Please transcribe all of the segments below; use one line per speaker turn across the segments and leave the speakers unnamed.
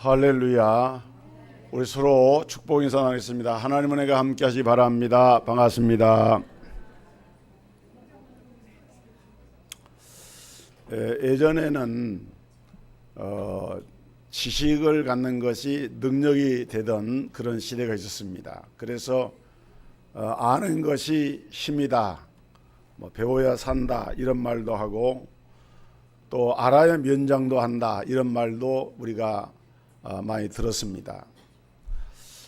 할렐루야. 우리 서로 축복 인사 나누겠습니다. 하나님 은혜가 함께 하시기 바랍니다. 반갑습니다. 예전에는 지식을 갖는 것이 능력이 되던 그런 시대가 있었습니다. 그래서 아는 것이 힘이다, 배워야 산다 이런 말도 하고, 또 알아야 면장도 한다 이런 말도 우리가 많이 들었습니다.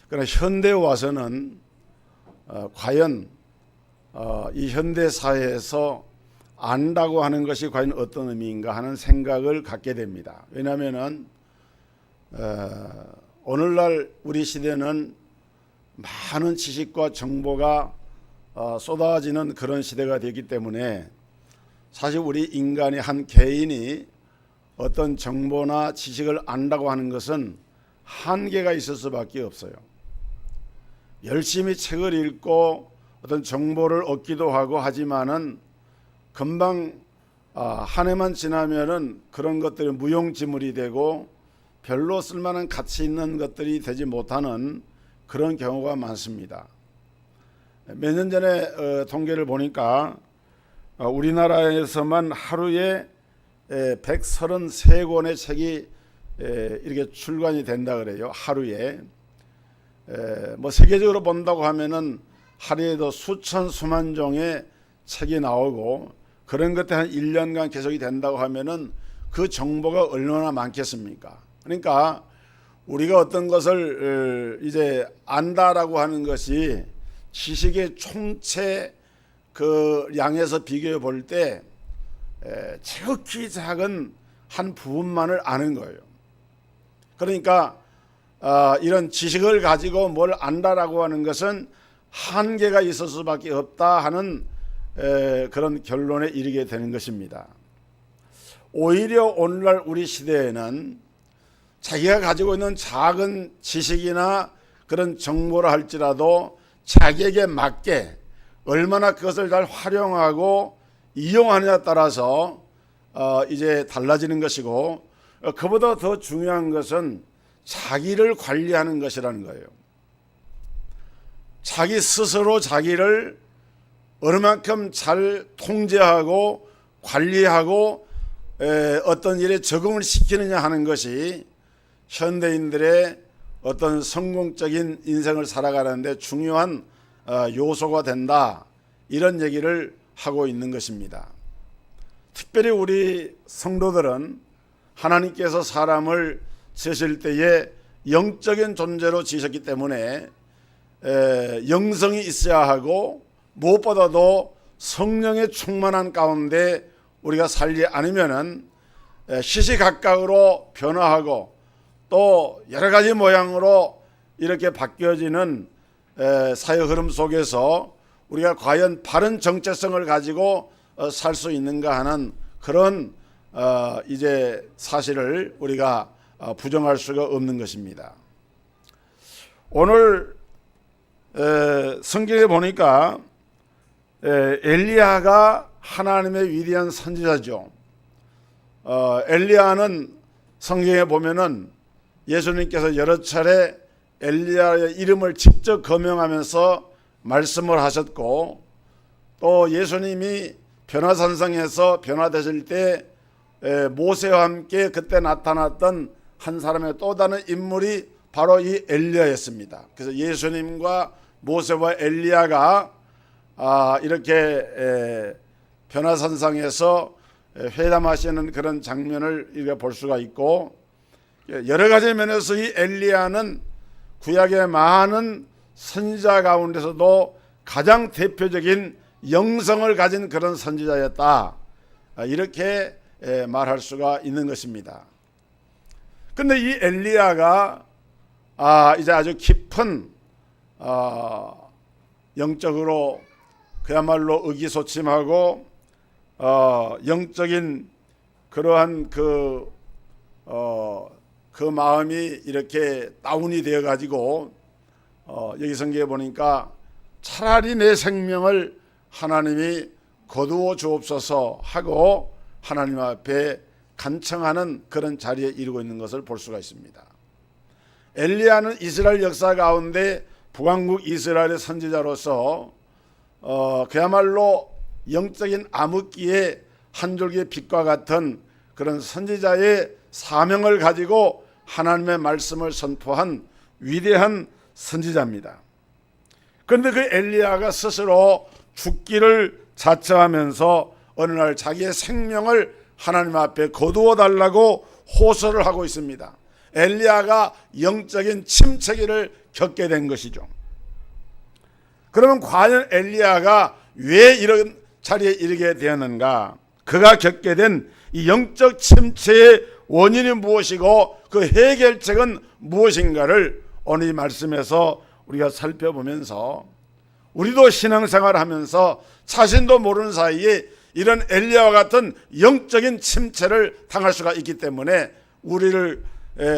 그러나 현대에 와서는 과연 이 현대 사회에서 안다고 하는 것이 과연 어떤 의미인가 하는 생각을 갖게 됩니다. 왜냐하면은 오늘날 우리 시대는 많은 지식과 정보가 쏟아지는 그런 시대가 되기 때문에 사실 우리 인간이 한 개인이 어떤 정보나 지식을 안다고 하는 것은 한계가 있을 수밖에 없어요. 열심히 책을 읽고 어떤 정보를 얻기도 하고 하지만은 금방 한 해만 지나면은 그런 것들이 무용지물이 되고 별로 쓸만한 가치 있는 것들이 되지 못하는 그런 경우가 많습니다. 몇 년 전에 통계를 보니까 우리나라에서만 하루에 133권의 책이 이렇게 출간이 된다 그래요. 하루에. 세계적으로 본다고 하면은 하루에도 수천 수만 종의 책이 나오고, 그런 것들 한 1년간 계속이 된다고 하면은 그 정보가 얼마나 많겠습니까? 그러니까 우리가 어떤 것을 이제 안다라고 하는 것이 지식의 총체 그 양에서 비교해 볼 때 지극히 작은 한 부분만을 아는 거예요. 그러니까 이런 지식을 가지고 뭘 안다라고 하는 것은 한계가 있을 수밖에 없다 하는 그런 결론에 이르게 되는 것입니다. 오히려 오늘날 우리 시대에는 자기가 가지고 있는 작은 지식이나 그런 정보라 할지라도 자기에게 맞게 얼마나 그것을 잘 활용하고 이용하느냐에 따라서 이제 달라지는 것이고, 그보다 더 중요한 것은 자기를 관리하는 것이라는 거예요. 자기 스스로 자기를 어느 만큼 잘 통제하고 관리하고 어떤 일에 적응을 시키느냐 하는 것이 현대인들의 어떤 성공적인 인생을 살아가는데 중요한 요소가 된다, 이런 얘기를 하고 있는 것입니다. 특별히 우리 성도들은 하나님께서 사람을 지으실 때에 영적인 존재로 지으셨기 때문에 영성이 있어야 하고, 무엇보다도 성령의 충만한 가운데 우리가 살지 않으면은 시시각각으로 변화하고 또 여러 가지 모양으로 이렇게 바뀌어지는 사회 흐름 속에서 우리가 과연 바른 정체성을 가지고 살 수 있는가 하는 그런 이제 사실을 우리가 부정할 수가 없는 것입니다. 오늘 성경에 보니까 엘리야가 하나님의 위대한 선지자죠. 엘리야는 성경에 보면은 예수님께서 여러 차례 엘리야의 이름을 직접 거명하면서 말씀을 하셨고, 또 예수님이 변화산성에서 변화되실 때 모세와 함께 그때 나타났던 한 사람의 또 다른 인물이 바로 이 엘리야였습니다. 그래서 예수님과 모세와 엘리야가 이렇게 변화산성에서 회담하시는 그런 장면을 우리가 볼 수가 있고, 여러 가지 면에서 이 엘리야는 구약의 많은 선지자 가운데서도 가장 대표적인 영성을 가진 그런 선지자였다, 이렇게 말할 수가 있는 것입니다. 그런데 이 엘리야가 이제 아주 깊은 영적으로 그야말로 의기소침하고 영적인 그러한 그 마음이 이렇게 다운이 되어 가지고 여기 성경에 보니까 차라리 내 생명을 하나님이 거두어 주옵소서 하고 하나님 앞에 간청하는 그런 자리에 이르고 있는 것을 볼 수가 있습니다. 엘리야는 이스라엘 역사 가운데 북왕국 이스라엘의 선지자로서 그야말로 영적인 암흑기의 한 줄기의 빛과 같은 그런 선지자의 사명을 가지고 하나님의 말씀을 선포한 위대한 선지자입니다. 그런데 그 엘리야가 스스로 죽기를 자처하면서 어느 날 자기의 생명을 하나님 앞에 거두어 달라고 호소를 하고 있습니다. 엘리야가 영적인 침체기를 겪게 된 것이죠. 그러면 과연 엘리야가 왜 이런 자리에 이르게 되었는가? 그가 겪게 된 이 영적 침체의 원인이 무엇이고 그 해결책은 무엇인가를 오늘 이 말씀에서 우리가 살펴보면서 우리도 신앙생활을 하면서 자신도 모르는 사이에 이런 엘리야와 같은 영적인 침체를 당할 수가 있기 때문에 우리를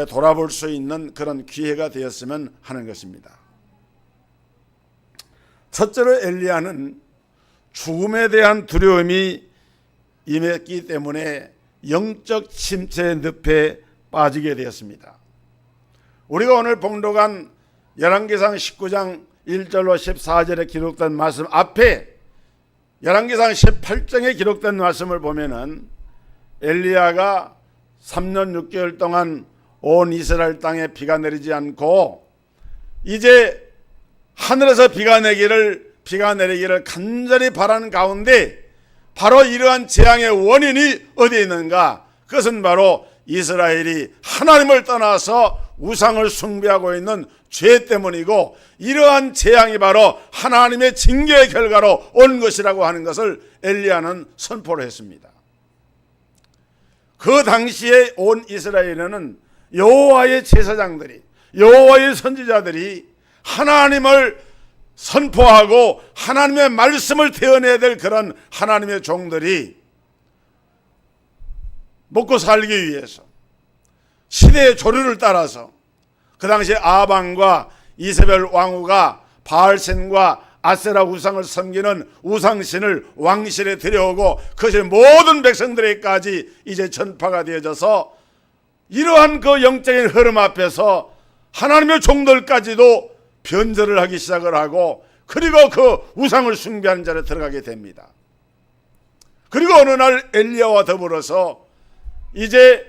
돌아볼 수 있는 그런 기회가 되었으면 하는 것입니다. 첫째로 엘리야는 죽음에 대한 두려움이 임했기 때문에 영적 침체의 늪에 빠지게 되었습니다. 우리가 오늘 봉독한 열왕기상 19장 1절로 14절에 기록된 말씀 앞에 열왕기상 18장에 기록된 말씀을 보면은 엘리야가 3년 6개월 동안 온 이스라엘 땅에 비가 내리지 않고 이제 하늘에서 비가 내리기를 간절히 바라는 가운데 바로 이러한 재앙의 원인이 어디에 있는가? 그것은 바로 이스라엘이 하나님을 떠나서 우상을 숭배하고 있는 죄 때문이고 이러한 재앙이 바로 하나님의 징계의 결과로 온 것이라고 하는 것을 엘리야는 선포를 했습니다. 그 당시에 온 이스라엘에는 여호와의 제사장들이 여호와의 선지자들이 하나님을 선포하고 하나님의 말씀을 대언해야 될 그런 하나님의 종들이 먹고 살기 위해서 시대의 조류를 따라서 그 당시에 아방과 이세벨 왕후가 바알신과 아세라 우상을 섬기는 우상신을 왕실에 들여오고 그것이 모든 백성들에게까지 이제 전파가 되어져서 이러한 그 영적인 흐름 앞에서 하나님의 종들까지도 변절을 하기 시작을 하고 그리고 그 우상을 숭배하는 자리에 들어가게 됩니다. 그리고 어느 날 엘리야와 더불어서 이제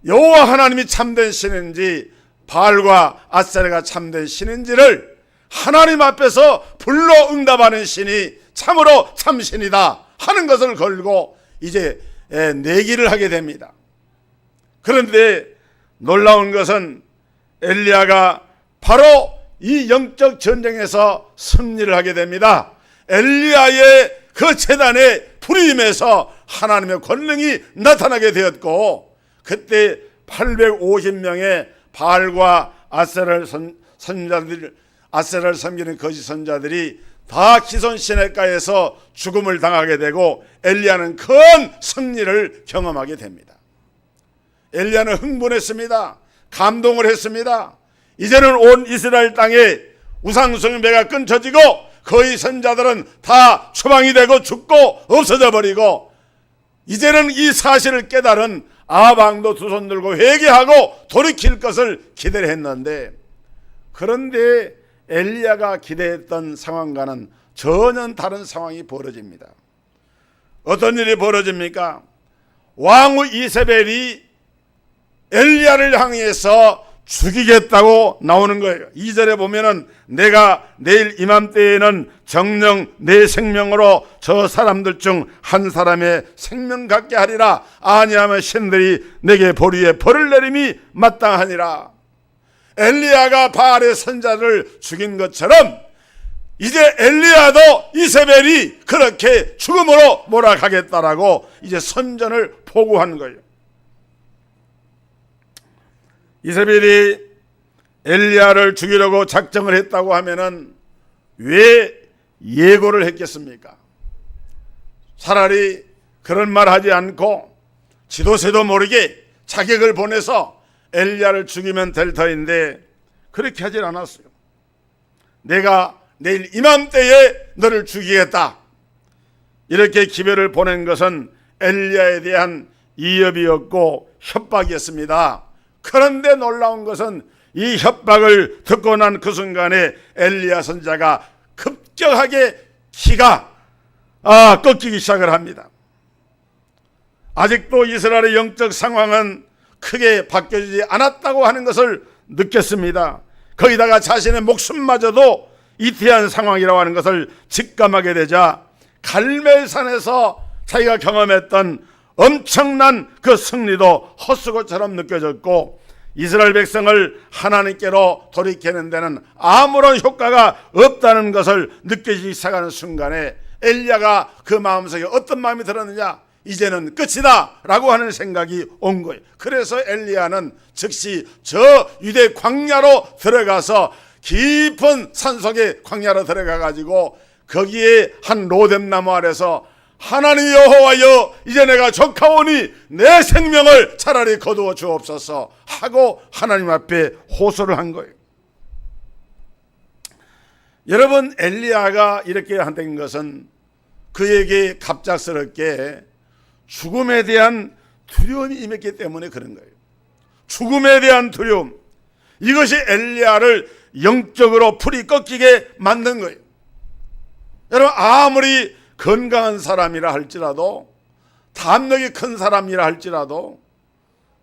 여호와 하나님이 참된 신인지 바알과 아세라가 참된 신인지를 하나님 앞에서 불러 응답하는 신이 참으로 참신이다 하는 것을 걸고 이제 내기를 하게 됩니다. 그런데 놀라운 것은 엘리야가 바로 이 영적 전쟁에서 승리를 하게 됩니다. 엘리야의 그 제단에 불이 임해서 하나님의 권능이 나타나게 되었고 그때 850명의 바알과 아세라를 섬기는 거짓 선자들이 다 기손 시내가에서 죽음을 당하게 되고 엘리야는 큰 승리를 경험하게 됩니다. 엘리야는 흥분했습니다. 감동을 했습니다. 이제는 온 이스라엘 땅에 우상숭배가 끊어지고 거의 선자들은 다 추방이 되고 죽고 없어져 버리고 이제는 이 사실을 깨달은 아방도 두 손 들고 회개하고 돌이킬 것을 기대를 했는데 그런데 엘리야가 기대했던 상황과는 전혀 다른 상황이 벌어집니다. 어떤 일이 벌어집니까? 왕후 이세벨이 엘리야를 향해서 죽이겠다고 나오는 거예요. 2절에 보면은 내가 내일 이맘때에는 정녕 내 생명으로 저 사람들 중 한 사람의 생명 갖게 하리라. 아니하면 신들이 내게 보리에 벌을 내림이 마땅하니라. 엘리야가 바알의 선자를 죽인 것처럼 이제 엘리야도 이세벨이 그렇게 죽음으로 몰아가겠다라고 이제 선전을 포고한 거예요. 이세벨이 엘리야를 죽이려고 작정을 했다고 하면은 왜 예고를 했겠습니까? 차라리 그런 말 하지 않고 지도새도 모르게 자객을 보내서 엘리야를 죽이면 될 터인데 그렇게 하질 않았어요. 내가 내일 이맘때에 너를 죽이겠다 이렇게 기별을 보낸 것은 엘리야에 대한 이협이었고 협박이었습니다. 그런데 놀라운 것은 이 협박을 듣고 난 그 순간에 엘리야 선지자가 급격하게 기가 꺾이기 시작을 합니다. 아직도 이스라엘의 영적 상황은 크게 바뀌어지지 않았다고 하는 것을 느꼈습니다. 거기다가 자신의 목숨마저도 이태한 상황이라고 하는 것을 직감하게 되자 갈멜산에서 자기가 경험했던 엄청난 그 승리도 헛수고처럼 느껴졌고, 이스라엘 백성을 하나님께로 돌이키는 데는 아무런 효과가 없다는 것을 느껴지기 시작하는 순간에 엘리야가 그 마음속에 어떤 마음이 들었느냐, 이제는 끝이다 라고 하는 생각이 온 거예요. 그래서 엘리야는 즉시 저 유대 광야로 들어가서 깊은 산속의 광야로 들어가 가지고 거기에 한 로뎀나무 아래서 하나님 여호와여, 이제 내가 족하오니 내 생명을 차라리 거두어 주옵소서 하고 하나님 앞에 호소를 한 거예요. 여러분, 엘리야가 이렇게 한다는 것은 그에게 갑작스럽게 죽음에 대한 두려움이 임했기 때문에 그런 거예요. 죽음에 대한 두려움, 이것이 엘리야를 영적으로 풀이 꺾이게 만든 거예요. 여러분, 아무리 건강한 사람이라 할지라도, 담력이 큰 사람이라 할지라도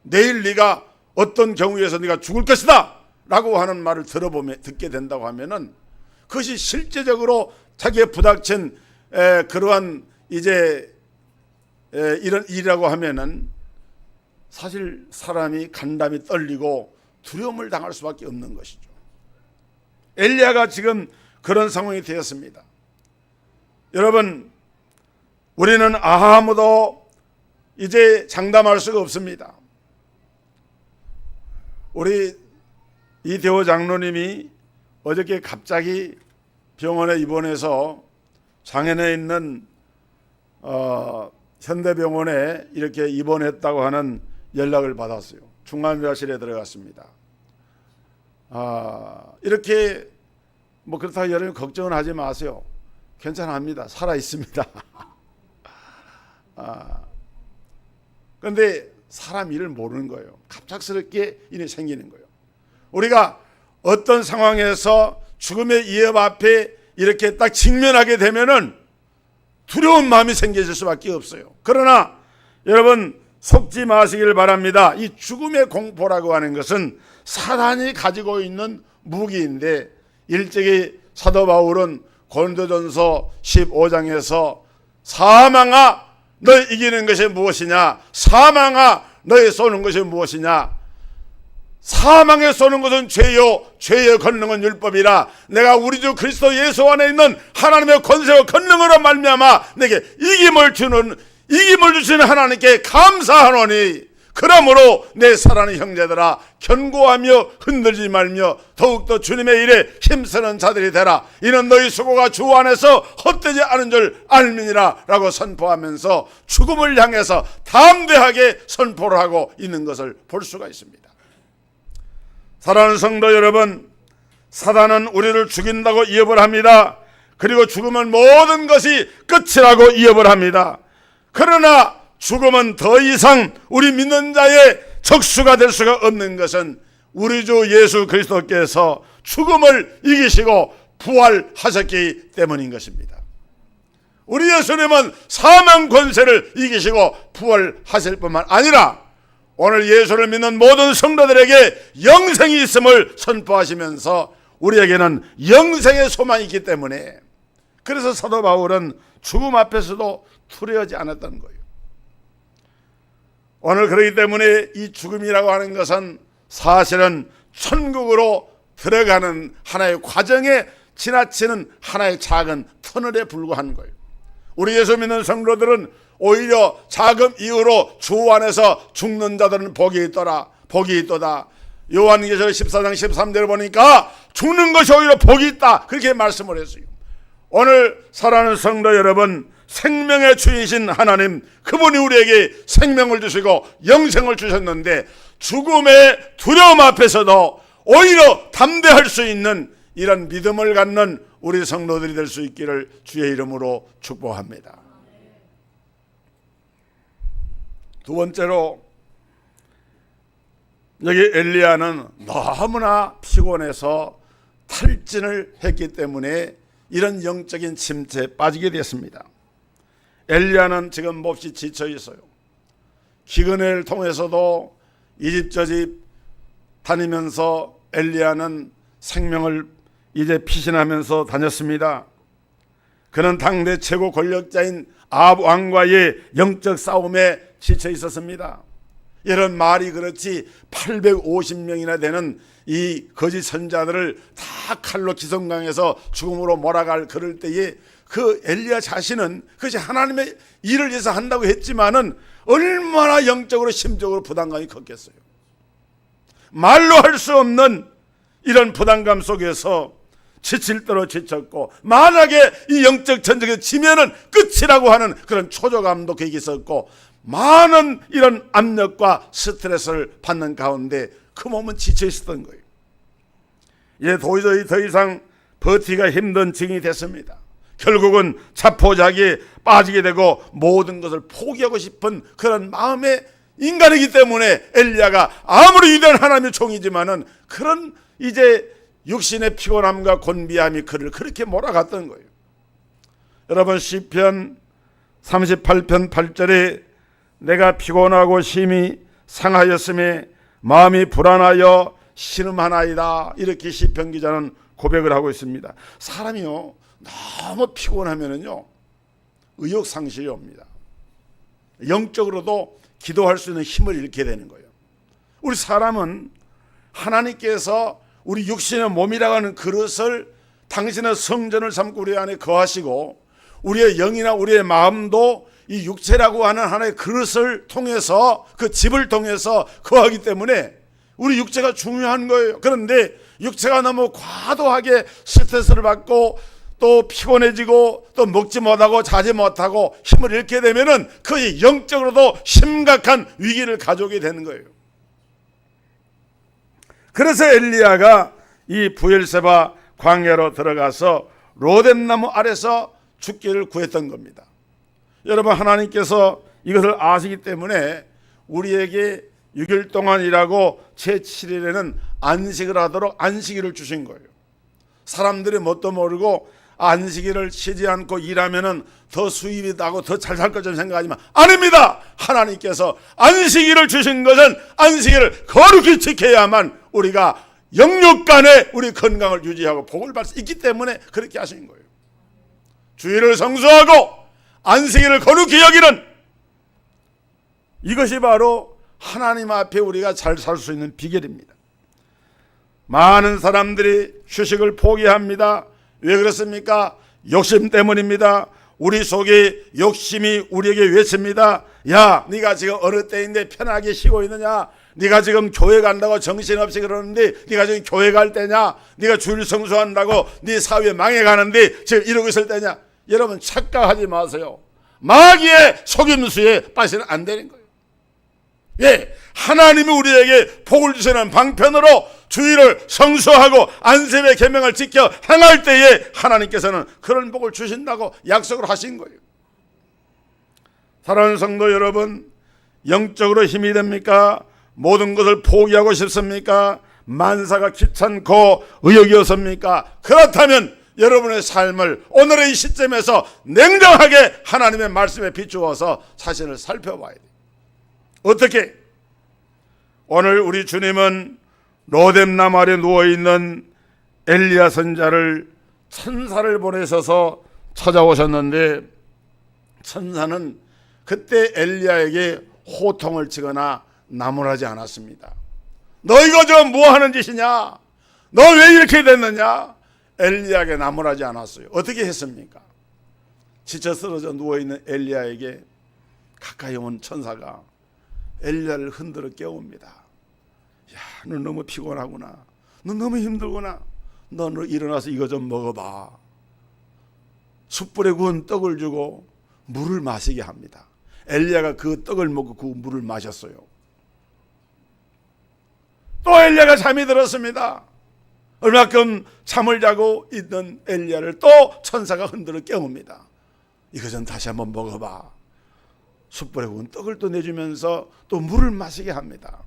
내일 네가 어떤 경우에서 네가 죽을 것이다 라고 하는 말을 듣게 된다고 하면은 그것이 실제적으로 자기의 부닥친 그러한 이제 이런 일이라고 하면은 사실 사람이 간담이 떨리고 두려움을 당할 수밖에 없는 것이죠. 엘리야가 지금 그런 상황이 되었습니다. 여러분, 우리는 아무도 이제 장담할 수가 없습니다. 우리 이대호 장로님이 어저께 갑자기 병원에 입원해서 장현에 있는 현대병원에 이렇게 입원했다고 하는 연락을 받았어요. 중환자실에 들어갔습니다. 이렇게 뭐 그렇다고 여러분 걱정은 하지 마세요. 괜찮합니다. 살아 있습니다. 그런데 사람 일을 모르는 거예요. 갑작스럽게 일이 생기는 거예요. 우리가 어떤 상황에서 죽음의 위협 앞에 이렇게 딱 직면하게 되면은 두려운 마음이 생겨질 수밖에 없어요. 그러나 여러분, 속지 마시길 바랍니다. 이 죽음의 공포라고 하는 것은 사단이 가지고 있는 무기인데, 일찍이 사도 바울은 고린도전서 15장에서 사망아 너 이기는 것이 무엇이냐, 사망아 너의 쏘는 것이 무엇이냐, 사망에 쏘는 것은 죄요 죄의 권능은 율법이라 내가 우리 주 그리스도 예수 안에 있는 하나님의 권세와 권능으로 말미암아 내게 이김을 주시는 하나님께 감사하노니, 그러므로 내 사랑하는 형제들아 견고하며 흔들지 말며 더욱더 주님의 일에 힘쓰는 자들이 되라. 이는 너희 수고가 주 안에서 헛되지 않은 줄 알미니라 라고 선포하면서 죽음을 향해서 담대하게 선포를 하고 있는 것을 볼 수가 있습니다. 사랑하는 성도 여러분, 사단은 우리를 죽인다고 위협을 합니다. 그리고 죽음은 모든 것이 끝이라고 위협을 합니다. 그러나 죽음은 더 이상 우리 믿는 자의 적수가 될 수가 없는 것은 우리 주 예수 그리스도께서 죽음을 이기시고 부활하셨기 때문인 것입니다. 우리 예수님은 사망 권세를 이기시고 부활하실 뿐만 아니라 오늘 예수를 믿는 모든 성도들에게 영생이 있음을 선포하시면서 우리에게는 영생의 소망이 있기 때문에, 그래서 사도 바울은 죽음 앞에서도 두려워하지 않았다는 거예요. 오늘 그렇기 때문에 이 죽음이라고 하는 것은 사실은 천국으로 들어가는 하나의 과정에 지나치는 하나의 작은 터널에 불과한 거예요. 우리 예수 믿는 성도들은 오히려 자금 이후로 주 안에서 죽는 자들은 복이 있더라, 복이 있도다. 요한계시록 14장 13절을 보니까 죽는 것이 오히려 복이 있다, 그렇게 말씀을 했어요. 오늘 사랑하는 성도 여러분, 생명의 주이신 하나님, 그분이 우리에게 생명을 주시고 영생을 주셨는데 죽음의 두려움 앞에서도 오히려 담대할 수 있는 이런 믿음을 갖는 우리 성도들이 될 수 있기를 주의 이름으로 축복합니다. 두 번째로, 여기 엘리야는 너무나 피곤해서 탈진을 했기 때문에 이런 영적인 침체에 빠지게 됐습니다. 엘리야는 지금 몹시 지쳐 있어요. 기근을 통해서도 이 집 저 집 다니면서 엘리야는 생명을 이제 피신하면서 다녔습니다. 그는 당대 최고 권력자인 아합 왕과의 영적 싸움에 지쳐 있었습니다. 이런 말이 그렇지 850명이나 되는 이 거짓 선자들을 다 칼로 기성강에서 죽음으로 몰아갈 그럴 때에 그 엘리야 자신은 그것이 하나님의 일을 위해서 한다고 했지만은 얼마나 영적으로 심적으로 부담감이 컸겠어요. 말로 할 수 없는 이런 부담감 속에서 지칠 대로 지쳤고, 만약에 이 영적 전쟁에 지면은 끝이라고 하는 그런 초조감도 거기 있었고, 많은 이런 압력과 스트레스를 받는 가운데 그 몸은 지쳐 있었던 거예요. 이제 도저히 더 이상 버티기가 힘든 징이 됐습니다. 결국은 자포자기에 빠지게 되고 모든 것을 포기하고 싶은 그런 마음의 인간이기 때문에 엘리야가 아무리 위대한 하나님의 종이지만은 그런 이제 육신의 피곤함과 곤비함이 그를 그렇게 몰아갔던 거예요. 여러분, 시편 38편 8절에 내가 피곤하고 심히 상하였음에 마음이 불안하여 신음하나이다, 이렇게 시편 기자는 고백을 하고 있습니다. 사람이요 너무 피곤하면은요 의욕상실이 옵니다. 영적으로도 기도할 수 있는 힘을 잃게 되는 거예요. 우리 사람은 하나님께서 우리 육신의 몸이라고 하는 그릇을 당신의 성전을 삼고 우리 안에 거하시고, 우리의 영이나 우리의 마음도 이 육체라고 하는 하나의 그릇을 통해서, 그 집을 통해서 거하기 때문에 우리 육체가 중요한 거예요. 그런데 육체가 너무 과도하게 스트레스를 받고 또 피곤해지고 또 먹지 못하고 자지 못하고 힘을 잃게 되면은 그 영적으로도 심각한 위기를 가져오게 되는 거예요. 그래서 엘리야가 이 부엘세바 광야로 들어가서 로뎀나무 아래서 죽기를 구했던 겁니다. 여러분, 하나님께서 이것을 아시기 때문에 우리에게 6일 동안 일하고 제7일에는 안식을 하도록 안식일을 주신 거예요. 사람들이 뭣도 모르고 안식일을 쉬지 않고 일하면은 더 수입이 나고 더 잘 살 것처럼 생각하지만 아닙니다. 하나님께서 안식일을 주신 것은 안식일을 거룩히 지켜야만 우리가 영육간에 우리 건강을 유지하고 복을 받을 수 있기 때문에 그렇게 하신 거예요. 주일을 성수하고 안식일을 거룩히 여기는, 이것이 바로 하나님 앞에 우리가 잘 살 수 있는 비결입니다. 많은 사람들이 휴식을 포기합니다. 왜 그렇습니까? 욕심 때문입니다. 우리 속에 욕심이 우리에게 외칩니다. 야, 네가 지금 어느 때인데 편하게 쉬고 있느냐? 네가 지금 교회 간다고 정신없이 그러는데 네가 지금 교회 갈 때냐? 네가 주일 성수한다고 네 사회 망해가는데 지금 이러고 있을 때냐? 여러분, 착각하지 마세요. 마귀의 속임수에 빠지면 안 되는 거예요. 예, 하나님이 우리에게 복을 주시는 방편으로 주일을 성수하고 안식일의 계명을 지켜 행할 때에 하나님께서는 그런 복을 주신다고 약속을 하신 거예요. 사랑하는 성도 여러분, 영적으로 힘이 됩니까? 모든 것을 포기하고 싶습니까? 만사가 귀찮고 의욕이 없습니까? 그렇다면 여러분의 삶을 오늘의 이 시점에서 냉정하게 하나님의 말씀에 비추어서 자신을 살펴봐야 돼요. 어떻게? 오늘 우리 주님은 로뎀나무 아래 누워있는 엘리야 선자를 천사를 보내셔서 찾아오셨는데, 천사는 그때 엘리야에게 호통을 치거나 나무라지 않았습니다. 너 이거 좀 뭐하는 짓이냐? 너 왜 이렇게 됐느냐? 엘리야에게 나무라지 않았어요. 어떻게 했습니까? 지쳐 쓰러져 누워있는 엘리야에게 가까이 온 천사가 엘리야를 흔들어 깨웁니다. 야, 너 너무 피곤하구나. 너 너무 힘들구나. 너 일어나서 이거 좀 먹어봐. 숯불에 구운 떡을 주고 물을 마시게 합니다. 엘리야가 그 떡을 먹고 그 물을 마셨어요. 또 엘리야가 잠이 들었습니다. 얼마큼 잠을 자고 있던 엘리야를 또 천사가 흔들어 깨웁니다. 이거 좀 다시 한번 먹어봐. 숯불에 구운 떡을 또 내주면서 또 물을 마시게 합니다.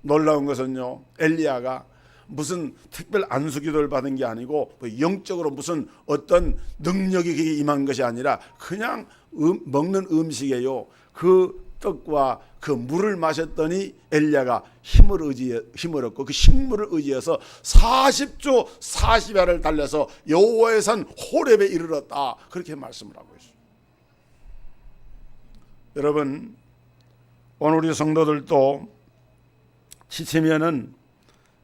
놀라운 것은요, 엘리야가 무슨 특별 안수기도를 받은 게 아니고 영적으로 무슨 어떤 능력이 그게 임한 것이 아니라 그냥 먹는 음식이에요. 그 떡과 그 물을 마셨더니 엘리야가 힘을 얻고 그 식물을 의지해서 40주 40야를 달려서 여호와의 산 호렙에 이르렀다, 그렇게 말씀을 하고 있어요. 여러분, 오늘 우리 성도들도 지치면은,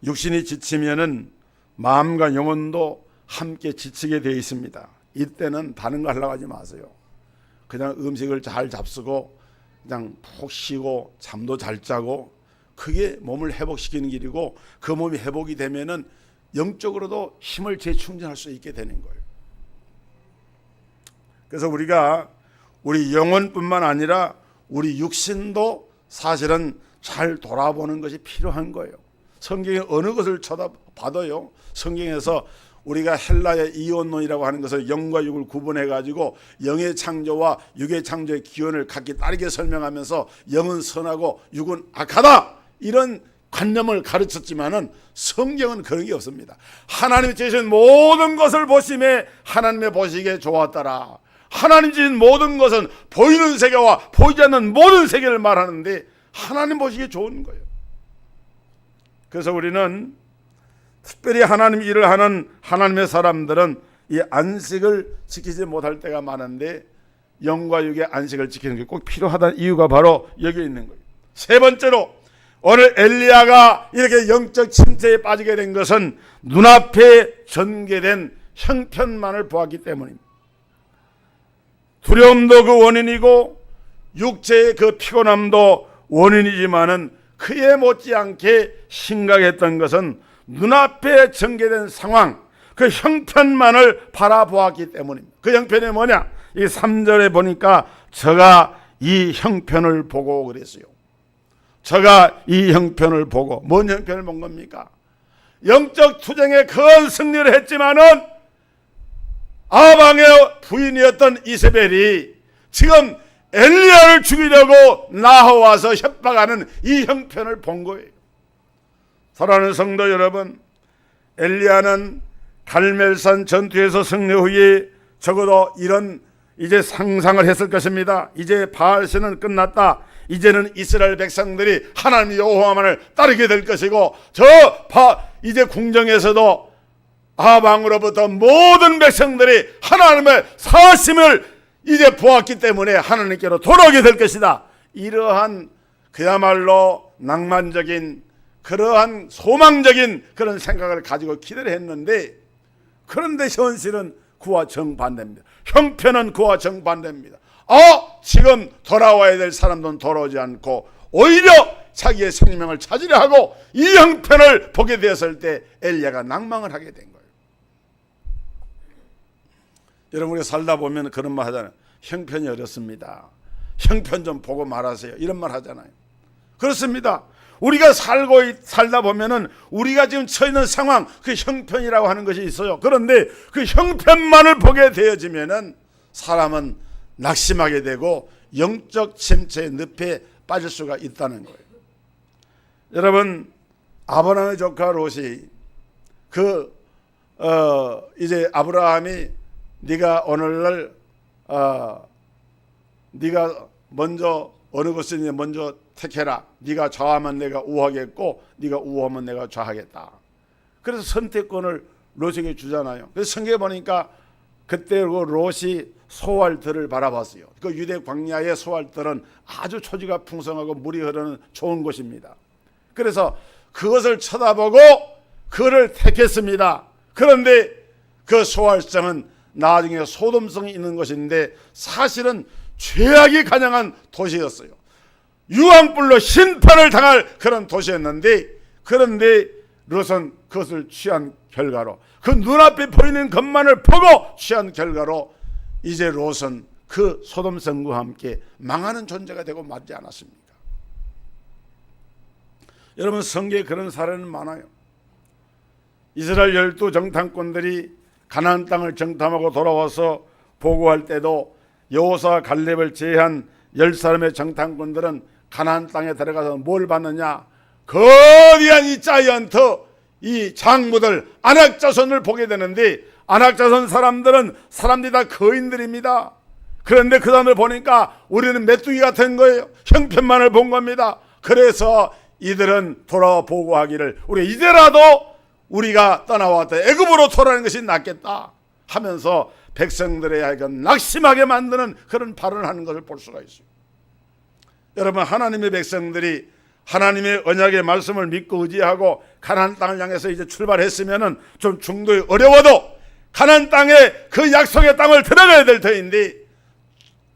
육신이 지치면은 마음과 영혼도 함께 지치게 되어 있습니다. 이때는 다른 거 하려고 하지 마세요. 그냥 음식을 잘 잡수고 그냥 푹 쉬고 잠도 잘 자고, 그게 몸을 회복시키는 길이고, 그 몸이 회복이 되면은 영적으로도 힘을 재충전할 수 있게 되는 거예요. 그래서 우리가 우리 영혼뿐만 아니라 우리 육신도 사실은 잘 돌아보는 것이 필요한 거예요. 성경에 어느 것을 쳐다봐도요, 성경에서 우리가 헬라의 이원론이라고 하는 것을 영과 육을 구분해 가지고 영의 창조와 육의 창조의 기원을 각기 다르게 설명하면서 영은 선하고 육은 악하다, 이런 관념을 가르쳤지만은 성경은 그런 게 없습니다. 하나님이 지으신 모든 것을 보심에 하나님의 보시기에 좋았더라. 하나님 지은 모든 것은 보이는 세계와 보이지 않는 모든 세계를 말하는데 하나님 보시기에 좋은 거예요. 그래서 우리는 특별히 하나님 일을 하는 하나님의 사람들은 이 안식을 지키지 못할 때가 많은데, 영과 육의 안식을 지키는 게 꼭 필요하다는 이유가 바로 여기 있는 거예요. 세 번째로, 오늘 엘리야가 이렇게 영적 침체에 빠지게 된 것은 눈앞에 전개된 형편만을 보았기 때문입니다. 두려움도 그 원인이고 육체의 그 피곤함도 원인이지만은 그에 못지않게 심각했던 것은 눈앞에 전개된 상황, 그 형편만을 바라보았기 때문입니다. 그 형편이 뭐냐? 이 3절에 보니까 저가 이 형편을 보고 그랬어요. 저가 이 형편을 보고, 뭔 형편을 본 겁니까? 영적 투쟁에 큰 승리를 했지만은 아방의 부인이었던 이세벨이 지금 엘리야를 죽이려고 나와서 협박하는 이 형편을 본 거예요. 사랑하는 성도 여러분, 엘리야는 갈멜산 전투에서 승리 후에 적어도 이런 이제 상상을 했을 것입니다. 이제 바알신은 끝났다. 이제는 이스라엘 백성들이 하나님 여호와만을 따르게 될 것이고, 이제 궁정에서도 아방으로부터 모든 백성들이 하나님의 사심을 이제 보았기 때문에 하나님께로 돌아오게 될 것이다. 이러한 그야말로 낭만적인, 그러한 소망적인 그런 생각을 가지고 기대를 했는데, 그런데 현실은 그와 정반대입니다. 형편은 그와 정반대입니다. 지금 돌아와야 될 사람들은 돌아오지 않고 오히려 자기의 생명을 찾으려 하고 이 형편을 보게 되었을 때 엘리야가 낭망을 하게 된 거예요. 여러분, 우리가 살다 보면 그런 말 하잖아요. 형편이 어렵습니다. 형편 좀 보고 말하세요. 이런 말 하잖아요. 그렇습니다. 우리가 살다 보면은 우리가 지금 처해 있는 상황, 그 형편이라고 하는 것이 있어요. 그런데 그 형편만을 보게 되어지면은 사람은 낙심하게 되고 영적 침체의 늪에 빠질 수가 있다는 거예요. 여러분, 아브라함의 조카 롯이 이제 아브라함이 네가 오늘날 네가 먼저 어느 것을 먼저 택해라. 네가 좌하면 내가 우하겠고 네가 우하면 내가 좌하겠다. 그래서 선택권을 롯에게 주잖아요. 그래서 성경에 보니까 그때 그 롯이 소알들을 바라봤어요. 그 유대 광야의 소알들은 아주 초지가 풍성하고 물이 흐르는 좋은 곳입니다. 그래서 그것을 쳐다보고 그를 택했습니다. 그런데 그 소알성은 나중에 소돔성이 있는 것인데 사실은 죄악이 가장한 도시였어요. 유황불로 심판을 당할 그런 도시였는데, 그런데 롯은 그것을 취한 결과로, 그 눈앞에 보이는 것만을 보고 취한 결과로 이제 롯은 그 소돔성과 함께 망하는 존재가 되고 말지 않았습니까? 여러분, 성경에 그런 사례는 많아요. 이스라엘 12 정탐꾼들이 가나안 땅을 정탐하고 돌아와서 보고할 때도 여호수아 갈렙을 제외한 10사람의 정탐꾼들은 가나안 땅에 들어가서 뭘 봤느냐? 거대한 이 자이언트, 이 장부들, 안악자손을 보게 되는데, 안악자손 사람들이 다 거인들입니다. 그런데 그 사람을 보니까 우리는 메뚜기 같은 거예요. 형편만을 본 겁니다. 그래서 이들은 돌아와 보고하기를, 우리 이제라도 우리가 떠나왔다, 애굽으로 돌아가는 것이 낫겠다 하면서 백성들의 하여금 낙심하게 만드는 그런 발언을 하는 것을 볼 수가 있어요. 여러분, 하나님의 백성들이 하나님의 언약의 말씀을 믿고 의지하고 가나안 땅을 향해서 이제 출발했으면은 좀 중도에 어려워도 가나안 땅에 그 약속의 땅을 들어가야 될 터인데,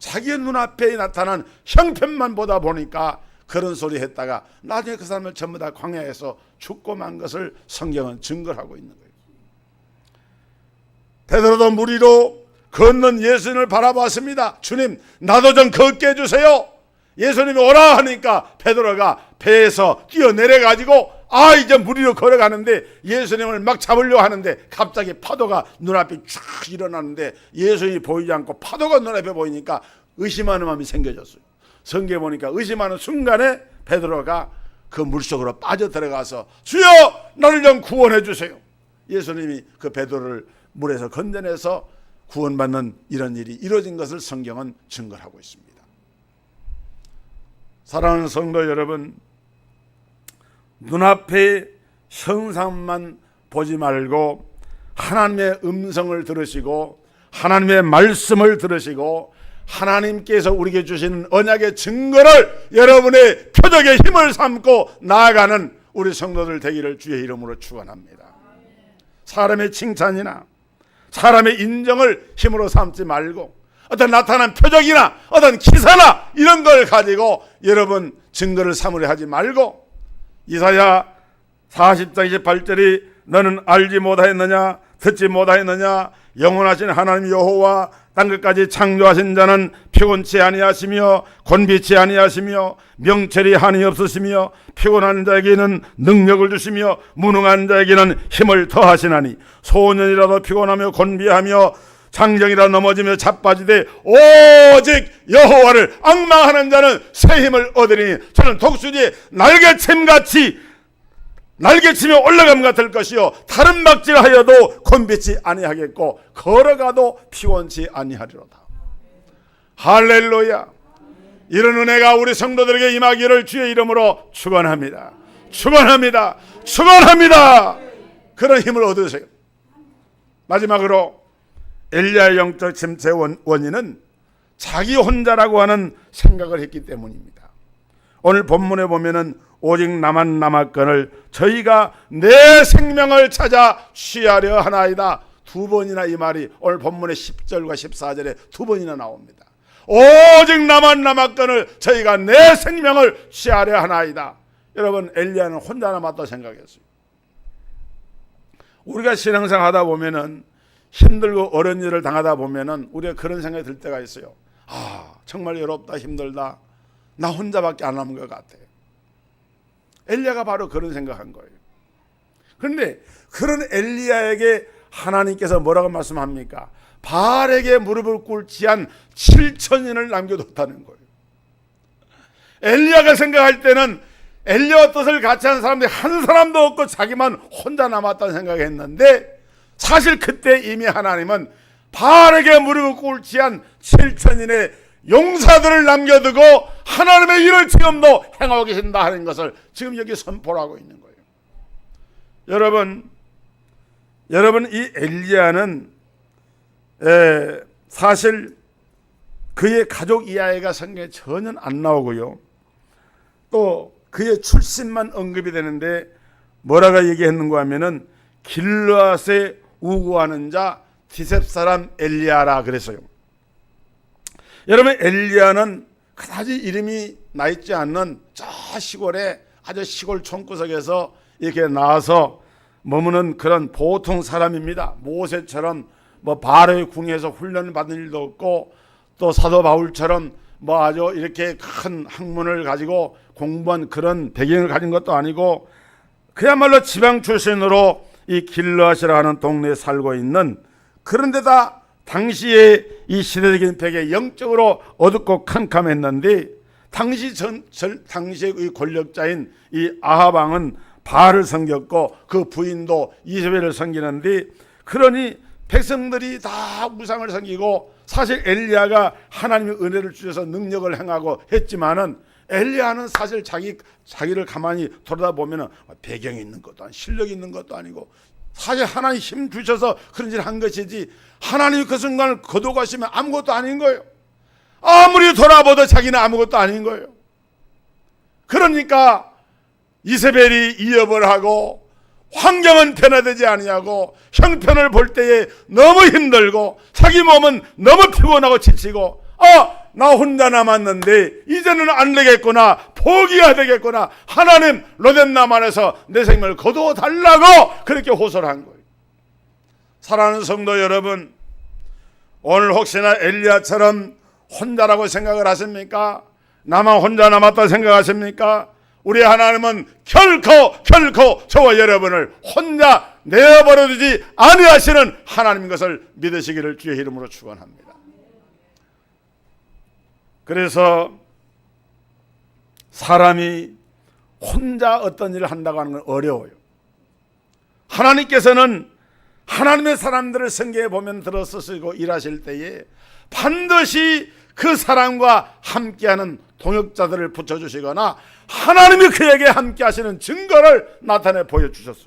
자기의 눈앞에 나타난 형편만 보다 보니까 그런 소리 했다가 나중에 그 사람을 전부 다 광야에서 죽고 만 것을 성경은 증거를 하고 있는 거예요. 베드로도 물 위로 걷는 예수님을 바라봤습니다. 주님, 나도 좀 걷게 해주세요. 예수님이 오라 하니까 베드로가 배에서 뛰어내려가지고 이제 물 위로 걸어가는데, 예수님을 막 잡으려고 하는데 갑자기 파도가 눈앞에 쫙 일어나는데 예수님이 보이지 않고 파도가 눈앞에 보이니까 의심하는 마음이 생겨졌어요. 성경에 보니까 의심하는 순간에 베드로가 그 물속으로 빠져 들어가서 주여, 나를 좀 구원해 주세요. 예수님이 그 베드로를 물에서 건져내서 구원받는 이런 일이 이루어진 것을 성경은 증거하고 있습니다. 사랑하는 성도 여러분, 눈앞의 형상만 보지 말고 하나님의 음성을 들으시고 하나님의 말씀을 들으시고 하나님께서 우리에게 주시는 언약의 증거를 여러분의 표적의 힘을 삼고 나아가는 우리 성도들 되기를 주의 이름으로 축원합니다. 사람의 칭찬이나 사람의 인정을 힘으로 삼지 말고 어떤 나타난 표적이나 어떤 기사나 이런 걸 가지고 여러분 증거를 삼으려 하지 말고, 이사야 40장 28절이 너는 알지 못하였느냐, 듣지 못하였느냐, 영원하신 하나님 여호와 땅끝까지 창조하신 자는 피곤치 아니하시며 곤비치 아니하시며 명철이 한이 없으시며 피곤한 자에게는 능력을 주시며 무능한 자에게는 힘을 더하시나니 소년이라도 피곤하며 곤비하며 장정이라 넘어지며 자빠지되 오직 여호와를 앙망하는 자는 새 힘을 얻으리니 저는 독수리의 날개치며 올라감 같을 것이요 다른 막질하여도 곤비치 아니하겠고 걸어가도 피곤치 아니하리로다. 할렐루야. 이런 은혜가 우리 성도들에게 임하기를 주의 이름으로 축원합니다. 축원합니다. 축원합니다. 그런 힘을 얻으세요. 마지막으로 엘리야의 영적 침체 원인은 자기 혼자라고 하는 생각을 했기 때문입니다. 오늘 본문에 보면은 오직 나만 남았거늘 저희가 내 생명을 찾아 취하려 하나이다. 두 번이나 이 말이 오늘 본문의 10절과 14절에 두 번이나 나옵니다. 오직 나만 남았거늘 저희가 내 생명을 취하려 하나이다. 여러분, 엘리야는 혼자 남았다고 생각했어요. 우리가 신앙생활 하다 보면은 힘들고 어려운 일을 당하다 보면은 우리가 그런 생각이 들 때가 있어요. 정말 외롭다, 힘들다, 나 혼자밖에 안 남은 것 같아. 엘리야가 바로 그런 생각한 거예요. 그런데 그런 엘리야에게 하나님께서 뭐라고 말씀합니까? 바알에게 무릎을 꿇지 한 7,000인을 남겨뒀다는 거예요. 엘리야가 생각할 때는 엘리야와 뜻을 같이 한 사람들이 한 사람도 없고 자기만 혼자 남았다는 생각했는데, 사실 그때 이미 하나님은 바알에게 무릎을 꿇지 한 7,000인의 용사들을 남겨두고 하나님의 일을 지금도 행하고 계신다 하는 것을 지금 여기 선포를 하고 있는 거예요. 여러분 이 엘리야는 사실 그의 가족 이야기가 성경에 전혀 안 나오고요. 또 그의 출신만 언급이 되는데 뭐라고 얘기했는가 하면은 길르앗에 우구하는 자 디셉 사람 엘리야라 그랬어요. 여러분, 엘리야는 그다지 이름이 나 있지 않는 저 시골에 아주 시골 촌구석에서 이렇게 나와서 머무는 그런 보통 사람입니다. 모세처럼 바로의 궁에서 훈련을 받은 일도 없고, 또 사도 바울처럼 아주 이렇게 큰 학문을 가지고 공부한 그런 배경을 가진 것도 아니고, 그야말로 지방 출신으로 이 길르앗이라 하는 동네에 살고 있는, 그런데다 당시에 이 시대적인 배경에 영적으로 어둡고 캄캄했는데 당시의 권력자인 이 아합 왕은 바알을 섬겼고 그 부인도 이세벨을 섬기는데, 그러니 백성들이 다 우상을 섬기고, 사실 엘리야가 하나님의 은혜를 주셔서 능력을 행하고 했지만은 엘리야는 사실 자기를 가만히 돌아보면은 배경이 있는 것도 아니고 실력이 있는 것도 아니고, 사실 하나님 힘 주셔서 그런 일을 한 것이지, 하나님이 그 순간을 거둬가시면 아무것도 아닌 거예요. 아무리 돌아봐도 자기는 아무것도 아닌 거예요. 그러니까 이세벨이 이업을 하고 환경은 변화되지 아니하고 형편을 볼 때에 너무 힘들고 자기 몸은 너무 피곤하고 지치고, 나 혼자 남았는데 이제는 안 되겠구나, 포기해야 되겠구나, 하나님 로뎀 안에서 내 생명을 거두어 달라고 그렇게 호소를 한 거예요. 사랑하는 성도 여러분, 오늘 혹시나 엘리야처럼 혼자라고 생각을 하십니까? 나만 혼자 남았다 생각하십니까? 우리 하나님은 결코 저와 여러분을 혼자 내버려 두지 아니하시는 하나님인 것을 믿으시기를 주의 이름으로 축원합니다. 그래서 사람이 혼자 어떤 일을 한다고 하는 건 어려워요. 하나님께서는 하나님의 사람들을 성경에 보면 들어 쓰시고 일하실 때에 반드시 그 사람과 함께하는 동역자들을 붙여주시거나 하나님이 그에게 함께하시는 증거를 나타내 보여주셨어요.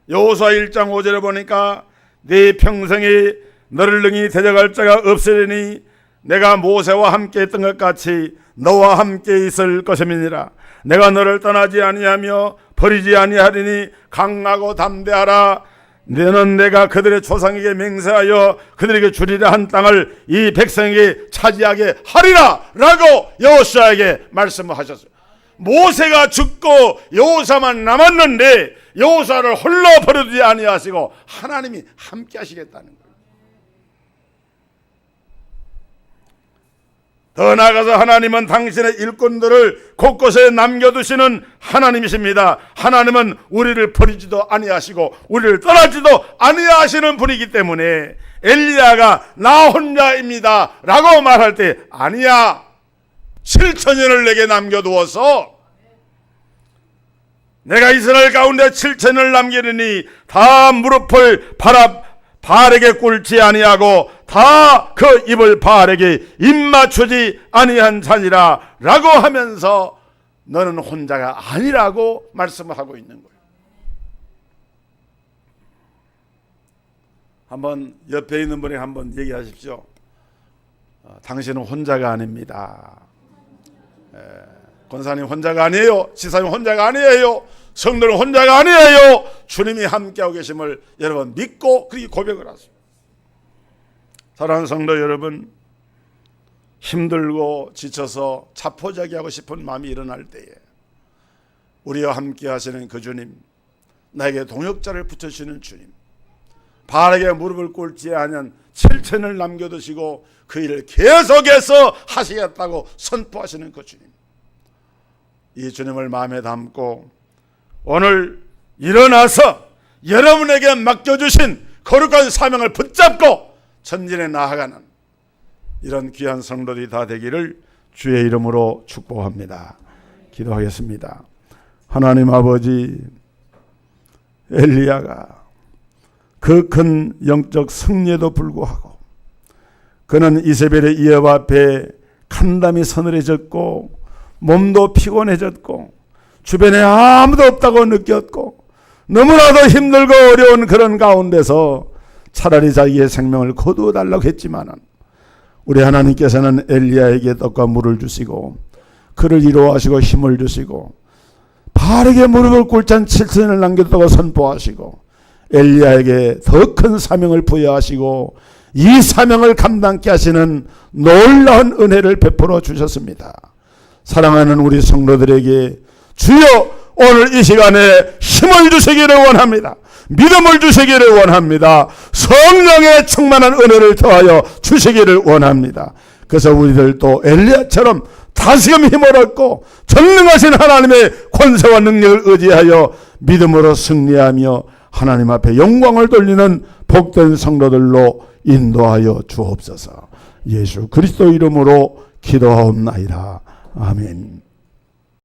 여호수아 1장 5절에 보니까 네 평생에 너를 능히 대적할 자가 없으리니 내가 모세와 함께 했던 것 같이 너와 함께 있을 것임이니라. 내가 너를 떠나지 아니하며 버리지 아니하리니 강하고 담대하라. 너는 내가 그들의 조상에게 맹세하여 그들에게 주리라 한 땅을 이 백성에게 차지하게 하리라 라고 여호수아에게 말씀을 하셨어요. 모세가 죽고 여호수아만 남았는데 여호수아를 홀로 버려두지 아니하시고 하나님이 함께 하시겠다는 거예요. 더 나아가서 하나님은 당신의 일꾼들을 곳곳에 남겨두시는 하나님이십니다. 하나님은 우리를 버리지도 아니하시고 우리를 떠나지도 아니하시는 분이기 때문에 엘리야가 나 혼자입니다 라고 말할 때 아니야, 7천년을 내게 남겨두어서 내가 이스라엘 가운데 7천년을 남기느니 다 무릎을 바알에게 꿇지 아니하고 다 그 입을 바알에게 입맞추지 아니한 자니라 라고 하면서 너는 혼자가 아니라고 말씀을 하고 있는 거예요. 한번 옆에 있는 분에게 한번 얘기하십시오. 당신은 혼자가 아닙니다. 권사님 혼자가 아니에요. 지사님 혼자가 아니에요. 성도는 혼자가 아니에요. 주님이 함께하고 계심을 여러분 믿고 그렇게 고백을 하세요. 사랑하는 성도 여러분, 힘들고 지쳐서 자포자기하고 싶은 마음이 일어날 때에 우리와 함께 하시는 그 주님, 나에게 동역자를 붙여주시는 주님, 바알에게 무릎을 꿇지 않은 7천을 남겨두시고 그 일을 계속해서 하시겠다고 선포하시는 그 주님, 이 주님을 마음에 담고 오늘 일어나서 여러분에게 맡겨주신 거룩한 사명을 붙잡고 전진해 나아가는 이런 귀한 성도들이 다 되기를 주의 이름으로 축복합니다. 기도하겠습니다. 하나님 아버지, 엘리야가 그 큰 영적 승리에도 불구하고 그는 이세벨의 이업 앞에 간담이 서늘해졌고 몸도 피곤해졌고 주변에 아무도 없다고 느꼈고 너무나도 힘들고 어려운 그런 가운데서 차라리 자기의 생명을 거두어 달라고 했지만은 우리 하나님께서는 엘리야에게 떡과 물을 주시고 그를 위로하시고 힘을 주시고 바알에게 무릎을 꿇잔 7천을 남겼다고 선포하시고 엘리야에게 더 큰 사명을 부여하시고 이 사명을 감당케 하시는 놀라운 은혜를 베풀어 주셨습니다. 사랑하는 우리 성도들에게 주여 오늘 이 시간에 힘을 주시기를 원합니다. 믿음을 주시기를 원합니다. 성령의 충만한 은혜를 더하여 주시기를 원합니다. 그래서 우리들도 엘리야처럼 다시금 힘을 얻고 전능하신 하나님의 권세와 능력을 의지하여 믿음으로 승리하며 하나님 앞에 영광을 돌리는 복된 성도들로 인도하여 주옵소서. 예수 그리스도 이름으로 기도하옵나이다. 아멘.